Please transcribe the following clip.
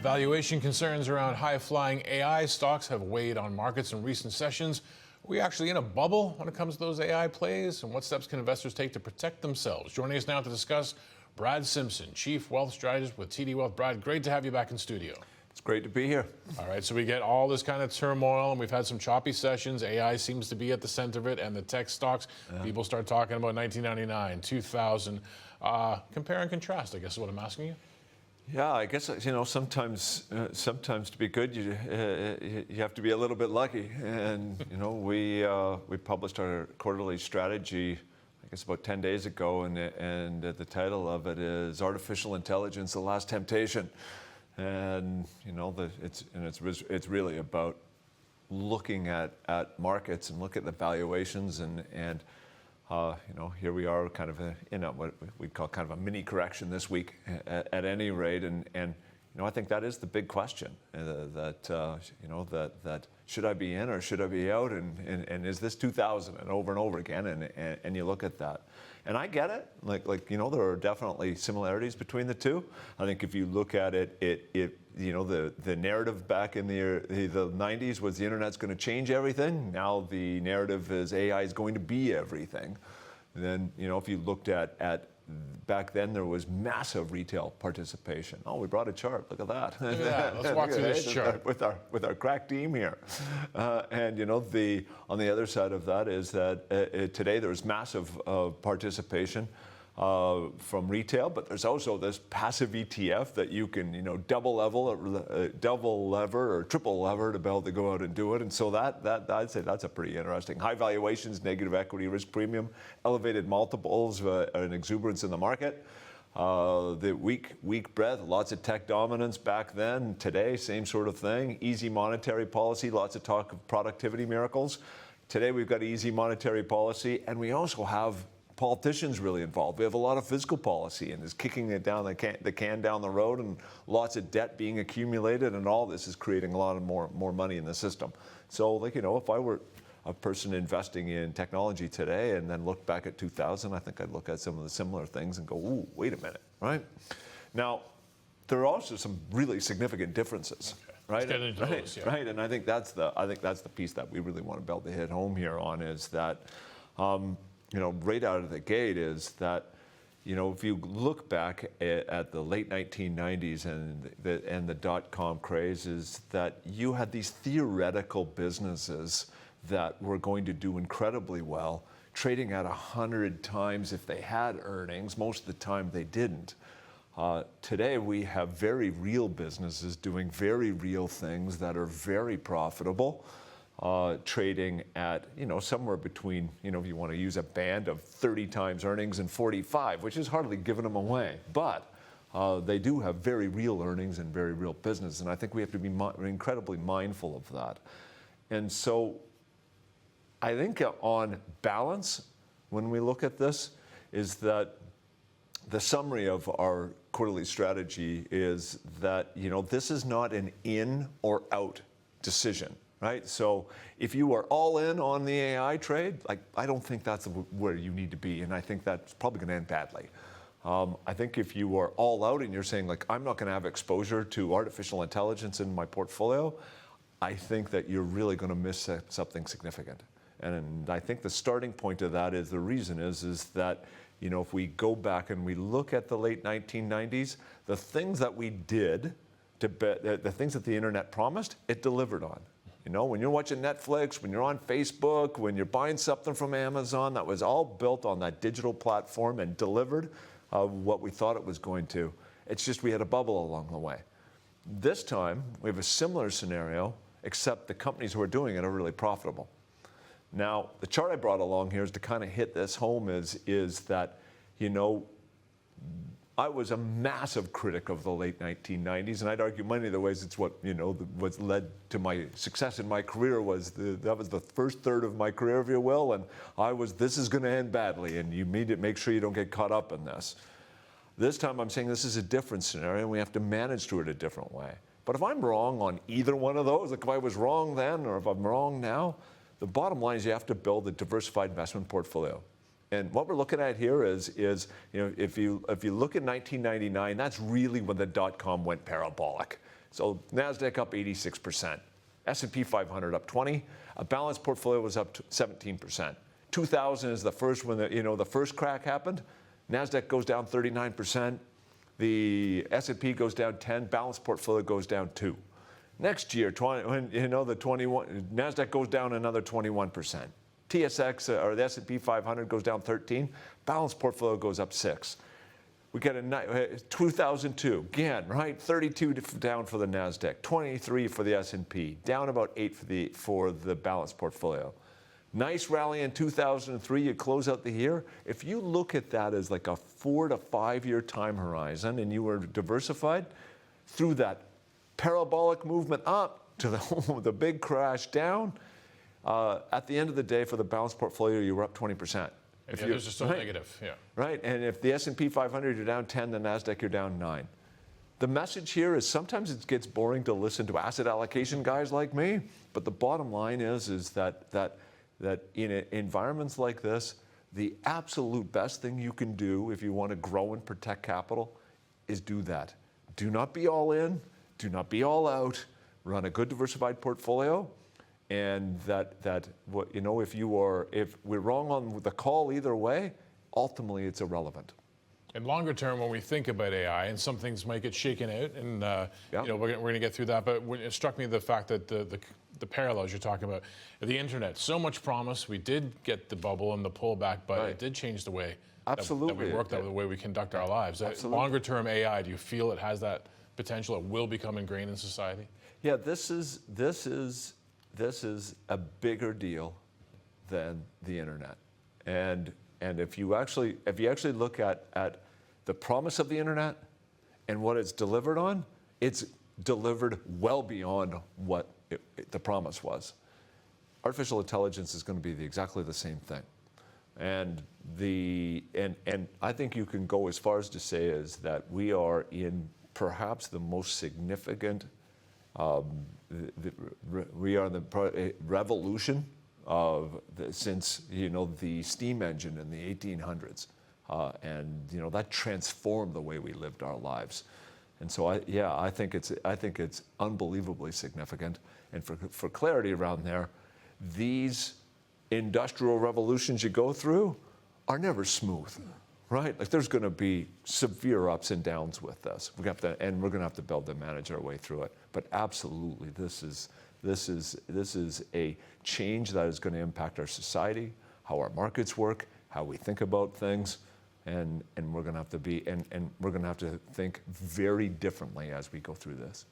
Valuation concerns around high-flying AI stocks have weighed on markets in recent sessions. Are we actually in a bubble when it comes to those AI plays? And what steps can investors take to protect themselves? Joining us now to discuss, Brad Simpson, Chief Wealth Strategist with TD Wealth. Brad, great to have you back in studio. It's great to be here. All right, so we get all this kind of turmoil, and we've had some choppy sessions. AI seems to be at the center of it, and the tech stocks, people start talking about 1999, 2000. Compare and contrast, I guess is what I'm asking you. Yeah, I guess sometimes to be good, you have to be a little bit lucky. And we published our quarterly strategy, I guess about 10 days ago, and the title of it is "Artificial Intelligence: The Last Temptation." And it's really about looking at markets and look at the valuations and here we are kind of in what we'd call kind of a mini correction this week at any rate. And I think that is the big question, that should I be in or should I be out? And is this 2000 and over again? And you look at that. And I get it. There are definitely similarities between the two. I think if you look at it, the narrative back in the 90s was the internet's going to change everything. Now the narrative is AI is going to be everything. Then, if you looked at back then, there was massive retail participation. Oh, we brought a chart. Look at that. Yeah, let's walk through this chart with our crack team here. And on the other side of that is that today there's massive participation from retail, but there's also this passive ETF that you can double lever or triple lever to be able to go out and do it. And so that I'd say that's a pretty interesting. High valuations, negative equity risk premium, elevated multiples, an exuberance in the market. The weak breadth, lots of tech dominance back then. Today, same sort of thing. Easy monetary policy, lots of talk of productivity miracles. Today we've got easy monetary policy, and we also have politicians really involved. We have a lot of fiscal policy and is kicking it down the can down the road, and lots of debt being accumulated, and all this is creating a lot of more money in the system. So if I were a person investing in technology today and then look back at 2000, I think I'd look at some of the similar things and go, ooh, wait a minute, right? Now, there are also some really significant differences. Okay. Right? Let's get into those, yeah. Right, and I think that's the piece that we really want to be able to hit home here on, is that right out of the gate is that, if you look back at the late 1990s and the dot-com craze, is that you had these theoretical businesses that were going to do incredibly well, trading at 100 times if they had earnings. Most of the time they didn't. Today we have very real businesses doing very real things that are very profitable. Trading at somewhere between if you want to use a band of 30 times earnings and 45, which is hardly giving them away, but they do have very real earnings and very real business, and I think we have to be incredibly mindful of that. And so I think on balance, when we look at this, is that the summary of our quarterly strategy is that this is not an in or out decision. Right? So if you are all in on the AI trade, I don't think that's where you need to be, and I think that's probably going to end badly. I think if you are all out and you're saying, I'm not going to have exposure to artificial intelligence in my portfolio, I think that you're really going to miss something significant. And I think the starting point of that is that if we go back and we look at the late 1990s, the things that we did, the things that the internet promised, it delivered on. When you're watching Netflix, when you're on Facebook, when you're buying something from Amazon, that was all built on that digital platform and delivered what we thought it was going to. It's just we had a bubble along the way. This time, we have a similar scenario, except the companies who are doing it are really profitable. Now, the chart I brought along here is to kind of hit this home is that, I was a massive critic of the late 1990s, and I'd argue many of the ways it's what's led to my success in my career that was the first third of my career, if you will, and this is going to end badly, and you need to make sure you don't get caught up in this. This time I'm saying this is a different scenario, and we have to manage through it a different way. But if I'm wrong on either one of those, if I was wrong then or if I'm wrong now, the bottom line is you have to build a diversified investment portfolio. And what we're looking at here is if you look at 1999, that's really when the dot-com went parabolic. So NASDAQ up 86%, S&P 500 up 20, a balanced portfolio was up 17%. 2000 is the first when the first crack happened. NASDAQ goes down 39%, the S&P goes down 10, balanced portfolio goes down 2. Next year, NASDAQ goes down another 21%. TSX or the S&P 500 goes down 13, balanced portfolio goes up 6. We get a 2002 again, right? 32 down for the Nasdaq, 23 for the S&P, down about 8 for the balanced portfolio. Nice rally in 2003. You close out the year. If you look at that as like a 4 to 5 year time horizon, and you were diversified through that parabolic movement up to the big crash down, at the end of the day, for the balanced portfolio, you were up 20%. If those are still negative, yeah. Right, and if the S&P 500, you're down 10, the NASDAQ, you're down 9. The message here is sometimes it gets boring to listen to asset allocation guys like me, but the bottom line is that in environments like this, the absolute best thing you can do if you want to grow and protect capital is do that. Do not be all in, do not be all out, run a good diversified portfolio. And if we're wrong on the call either way, ultimately it's irrelevant. And longer term, when we think about AI, and some things might get shaken out, and we're going to get through that. But it struck me the fact that the parallels you're talking about, the internet, so much promise. We did get the bubble and the pullback, but it did change the way that we work, the way we conduct our lives. Longer term AI, do you feel it has that potential? It will become ingrained in society. Yeah, this is a bigger deal than the internet, and if you actually look at the promise of the internet and what it's delivered on, it's delivered well beyond what the promise was. Artificial intelligence is going to be exactly the same thing, and I think you can go as far as to say is that we are in perhaps the most significant. We are in the revolution since the steam engine in the 1800s, and that transformed the way we lived our lives. And so I think it's unbelievably significant. And for clarity around there, these industrial revolutions you go through are never smooth. Right, like there's going to be severe ups and downs with this. We're going to have to build and manage our way through it. But absolutely, this is a change that is going to impact our society, how our markets work, how we think about things, and we're going to have to think very differently as we go through this.